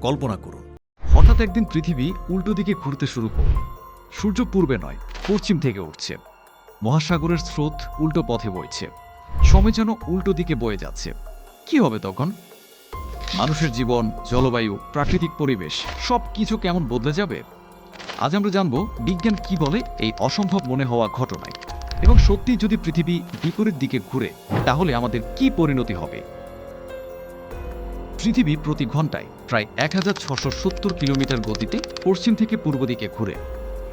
কল্পনা করুন, হঠাৎ একদিন পৃথিবী উল্টো দিকে ঘুরতে শুরু করল। সূর্য পূর্বে নয়, পশ্চিম থেকে উঠছে। মহাসাগরের স্রোত উল্টো পথে বইছে। সময় যেন উল্টো দিকে বয়ে যাচ্ছে। কি হবে তখন? মানুষের জীবন, জলবায়ু, প্রাকৃতিক পরিবেশ সব কিছু কেমন বদলে যাবে? আজ আমরা জানব বিজ্ঞান কি বলে এই অসম্ভব মনে হওয়া ঘটনায়, এবং সত্যি যদি পৃথিবী বিপরীত দিকে ঘুরে তাহলে আমাদের কি পরিণতি হবে। পৃথিবী প্রতি ঘন্টায় প্রায় 1670 কিলোমিটার গতিতে পশ্চিম থেকে পূর্ব দিকে ঘুরে।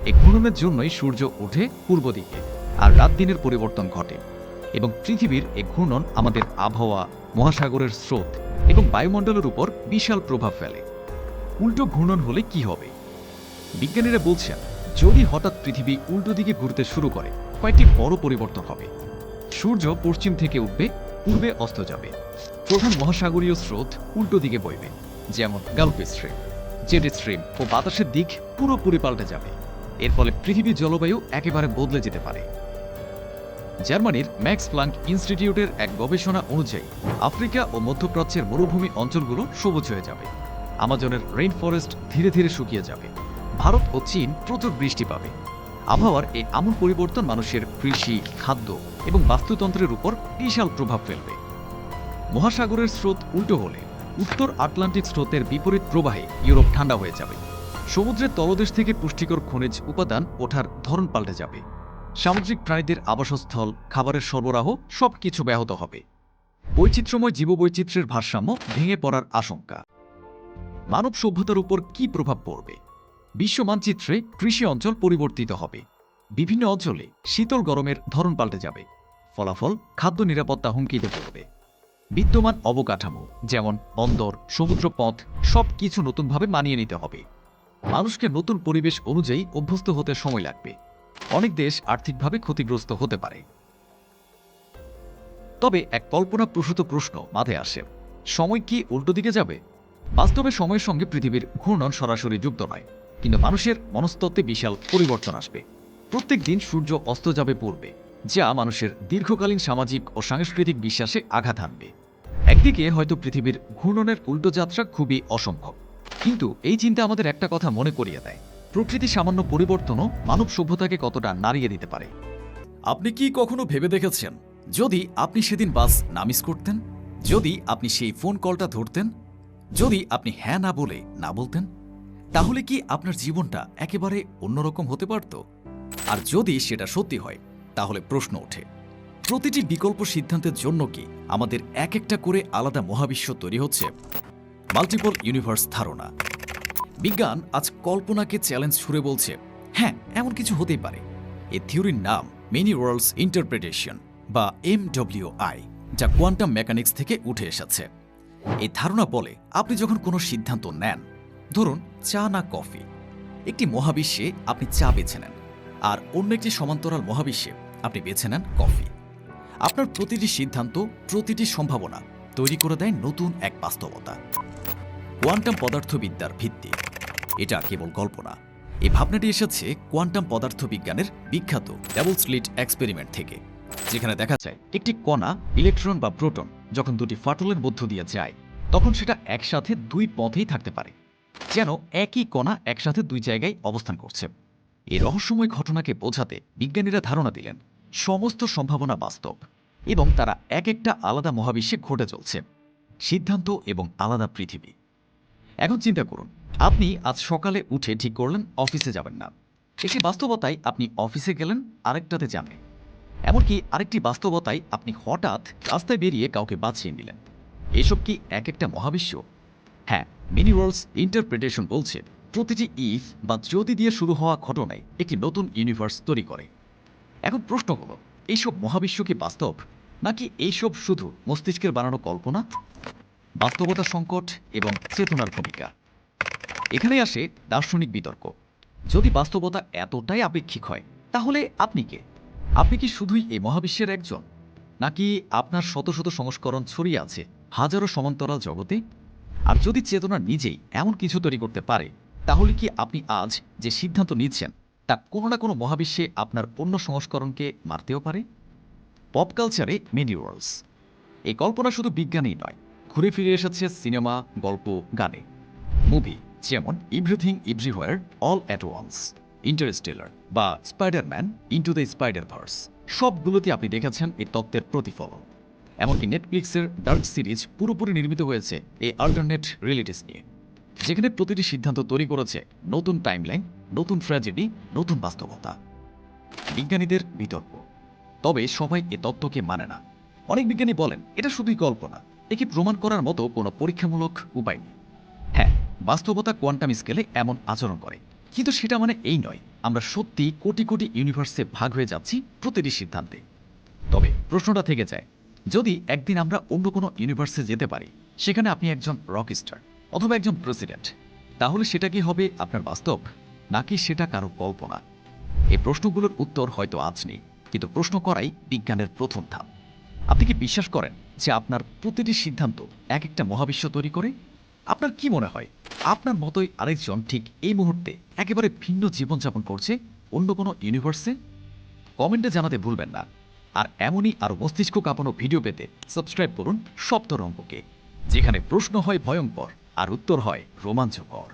এই ঘূর্ণনের জন্যই সূর্য ওঠে পূর্ব দিকে আর রাত দিনের পরিবর্তন ঘটে, এবং পৃথিবীর এই ঘূর্ণন আমাদের আবহাওয়া, মহাসাগরের স্রোত এবং বায়ুমণ্ডলের উপর বিশাল প্রভাব ফেলে। উল্টো ঘূর্ণন হলে কি হবে? বিজ্ঞানীরা বলছেন, যদি হঠাৎ পৃথিবী উল্টো দিকে ঘুরতে শুরু করে কয়েকটি বড় পরিবর্তন হবে। সূর্য পশ্চিম থেকে উঠবে, পূর্বে অস্ত যাবে। প্রধান মহাসাগরীয় স্রোত উল্টো দিকে বইবে, যেমন গালফ স্ট্রিম, জেট স্ট্রিম ও বাতাসের দিক পুরোপুরি পাল্টে যাবে। এর ফলে পৃথিবীর জলবায়ু একেবারে বদলে যেতে পারে। জার্মানির ম্যাক্স প্লাঙ্ক ইনস্টিটিউটের এক গবেষণা অনুযায়ী আফ্রিকা ও মধ্যপ্রাচ্যের মরুভূমি অঞ্চলগুলো সবুজ হয়ে যাবে। আমাজনের রেইন ফরেস্ট ধীরে ধীরে শুকিয়ে যাবে। ভারত ও চীন প্রচুর বৃষ্টি পাবে। আবহাওয়ার এই আমূল পরিবর্তন মানুষের কৃষি, খাদ্য এবং বাস্তুতন্ত্রের উপর বিশাল প্রভাব ফেলবে। মহাসাগরের স্রোত উল্টো হলে উত্তর আটলান্টিক স্রোতের বিপরীত প্রবাহে ইউরোপ ঠান্ডা হয়ে যাবে। সমুদ্রের তলদেশ থেকে পুষ্টিকর খনিজ উপাদান ওঠার ধরন পাল্টে যাবে। সামুদ্রিক প্রাণীদের আবাসস্থল, খাবারের সরবরাহ সবকিছু ব্যাহত হবে। বৈচিত্র্যময় জীববৈচিত্র্যের ভারসাম্য ভেঙে পড়ার আশঙ্কা। মানব সভ্যতার উপর কি প্রভাব পড়বে? বিশ্ব মানচিত্রে কৃষি অঞ্চল পরিবর্তিত হবে। বিভিন্ন অঞ্চলে শীতল গরমের ধরন পাল্টে যাবে। ফলাফল, খাদ্য নিরাপত্তা হুমকিতে পড়বে। বিদ্যমান অবকাঠামো যেমন বন্দর, সমুদ্রপথ সবকিছু নতুনভাবে মানিয়ে নিতে হবে। মানুষকে নতুন পরিবেশ অনুযায়ী অভ্যস্ত হতে সময় লাগবে। অনেক দেশ আর্থিকভাবে ক্ষতিগ্রস্ত হতে পারে। তবে এক কল্পনাপ্রসূত প্রশ্ন মাথায় আসে, সময় কি উল্টো দিকে যাবে? বাস্তবে সময়ের সঙ্গে পৃথিবীর ঘূর্ণন সরাসরি যুক্ত নয়, কিন্তু মানুষের মনস্তত্ত্বে বিশাল পরিবর্তন আসবে। প্রত্যেক দিন সূর্য অস্ত যাবে পূর্বে, যা মানুষের দীর্ঘকালীন সামাজিক ও সাংস্কৃতিক বিশ্বাসে আঘাত হানবে। একদিকে হয়তো পৃথিবীর ঘূর্ণনের উল্টো যাত্রা খুবই অসম্ভব, কিন্তু এই চিন্তা আমাদের একটা কথা মনে করিয়ে দেয়, প্রকৃতি সামান্য পরিবর্তনও মানব সভ্যতাকে কতটা নাড়িয়ে দিতে পারে। আপনি কি কখনো ভেবে দেখেছেন, যদি আপনি সেদিন বাস না মিস করতেন, যদি আপনি সেই ফোন কলটা ধরতেন, যদি আপনি হ্যাঁ না বলে না বলতেন, তাহলে কি আপনার জীবনটা একেবারে অন্যরকম হতে পারত? আর যদি সেটা সত্যি হয়, তাহলে প্রশ্ন ওঠে, প্রতিটি বিকল্প সিদ্ধান্তের জন্য কি আমাদের এক একটা করে আলাদা মহাবিশ্ব তৈরি হচ্ছে? মাল্টিপল ইউনিভার্স ধারণা। বিজ্ঞান আজ কল্পনাকে চ্যালেঞ্জ ছুড়ে বলছে, হ্যাঁ, এমন কিছু হতেই পারে। এই থিওরির নাম মেনি ওয়ার্ল্ডস ইন্টারপ্রিটেশন বা MWI, যা কোয়ান্টাম মেকানিক্স থেকে উঠে এসেছে। এই ধারণা বলে, আপনি যখন কোনো সিদ্ধান্ত নেন, ধরুন চা না কফি, একটি মহাবিশ্বে আপনি চা বেছে নেন, আর অন্য একটি সমান্তরাল মহাবিশ্বে আপনি বেছে নেন কফি। আপনার প্রতিটি সিদ্ধান্ত, প্রতিটি সম্ভাবনা তৈরি করে দেয় নতুন এক বাস্তবতা। কোয়ান্টাম পদার্থবিদ্যার ভিত্তি। এটা কেবল কল্পনা। এই ভাবনাটি এসেছে কোয়ান্টাম পদার্থবিজ্ঞানের বিখ্যাত ডাবল স্লিট এক্সপেরিমেন্ট থেকে, যেখানে দেখা যায় একটি কণা, ইলেকট্রন বা প্রোটন যখন দুটি ফাটলের মধ্য দিয়ে যায়, তখন সেটা একসাথে দুই পথেই থাকতে পারে, যেন একই কণা একসাথে দুই জায়গায় অবস্থান করছে। এই রহস্যময় ঘটনাকে বোঝাতে বিজ্ঞানীরা ধারণা দিলেন, সমস্ত সম্ভাবনা বাস্তব এবং তারা এক একটা আলাদা মহাবিশ্বে ঘটে চলছে। সিদ্ধান্ত এবং আলাদা পৃথিবী। এখন চিন্তা করুন, আপনি আজ সকালে উঠে ঠিক করলেন অফিসে যাবেন না। একটি বাস্তবতায় আপনি অফিসে গেলেন, আরেকটাতে যাবেন। এমনকি আরেকটি বাস্তবতায় আপনি হঠাৎ রাস্তায় বেরিয়ে কাউকে বাঁচিয়ে নিলেন। এসব কি এক একটা মহাবিশ্ব? হ্যাঁ, মেনি ওয়ার্ল্ডস ইন্টারপ্রিটেশন বলছে, প্রতিটি ইফ বা যদি দিয়ে শুরু হওয়া ঘটনায় একটি নতুন ইউনিভার্স তৈরি করে। এখন প্রশ্ন হলো, এইসব মহাবিশ্ব কি বাস্তব, নাকি এইসব শুধু মস্তিষ্কের বানানো কল্পনা? বাস্তবতা সংকট এবং চেতনার ভূমিকা। এখানেই আসে দার্শনিক বিতর্ক। যদি বাস্তবতা এতটাই আপেক্ষিক হয়, তাহলে আপনি কে? আপনি কি শুধুই এই মহাবিশ্বের একজন, নাকি আপনার শত শত সংস্করণ ছড়িয়ে আছে হাজারো সমান্তরাল জগতে? আর যদি চেতনা নিজেই এমন কিছু তৈরি করতে পারে, তাহলে কি আপনি আজ যে সিদ্ধান্ত নিচ্ছেন তা কোনো না কোনো মহাবিশ্বে আপনার অন্য সংস্করণকে মারতেও পারে? পপ কালচারে মেনি ওয়ার্ল্ডস। এই কল্পনা শুধু বিজ্ঞানেই নয়, ঘুরে ফিরে এসেছে সিনেমা, গল্প, গানে। মুভি যেমন everything everywhere all at once, Interstellar বা স্পাইডারম্যান ইন্টু দ্য স্পাইডারভার্স, সবগুলোতে আপনি দেখেছেন এই তত্ত্বের প্রতিফলন। এমনকি নেটফ্লিক্সের ডার্ক সিরিজ পুরোপুরি নির্মিত হয়েছে এই অল্টারনেট রিয়েলিটিস নিয়ে, যেখানে প্রতিটি সিদ্ধান্ত তৈরি করেছে নতুন টাইমলাইন, নতুন ট্র্যাজেডি, নতুন বাস্তবতা। বিজ্ঞানীদের বিতর্ক, তবে সবাই এ তত্ত্বকে মানে না। অনেক বিজ্ঞানী বলেন এটা শুধুই কল্পনা, একে প্রমাণ করার মতো কোনো পরীক্ষামূলক উপায় নেই। হ্যাঁ, বাস্তবতা কোয়ান্টাম স্কেলে এমন আচরণ করে, কিন্তু সেটা মানে এই নয় আমরা সত্যি কোটি কোটি ইউনিভার্সে ভাগ হয়ে যাচ্ছি প্রতিটি সিদ্ধান্তে। তবে প্রশ্নটা থেকে যায়, যদি একদিন আমরা অন্য কোনো ইউনিভার্সে যেতে পারি, সেখানে আপনি একজন রক স্টার অথবা একজন প্রেসিডেন্ট, তাহলে সেটা কি হবে আপনার বাস্তব, নাকি সেটা কারো কল্পনা? এই প্রশ্নগুলোর উত্তর হয়তো আজ নেই, কিন্তু প্রশ্ন করাই বিজ্ঞানের প্রথম ধাপ। আপনি কি বিশ্বাস করেন যে আপনার প্রতিটি সিদ্ধান্ত এক একটা মহাবিশ্ব তৈরি করে? আপনার কি মনে হয় আপনার মতোই আরেকজন ঠিক এই মুহূর্তে একেবারে ভিন্ন জীবনযাপন করছে অন্য কোনো ইউনিভার্সে? কমেন্টে জানাতে ভুলবেন না। আর এমনই আরও মস্তিষ্ক কাঁপানো ভিডিও পেতে সাবস্ক্রাইব করুন সপ্তরঙ্গকে, যেখানে প্রশ্ন হয় ভয়ঙ্কর আর উত্তর হয় রোমাঞ্চকর।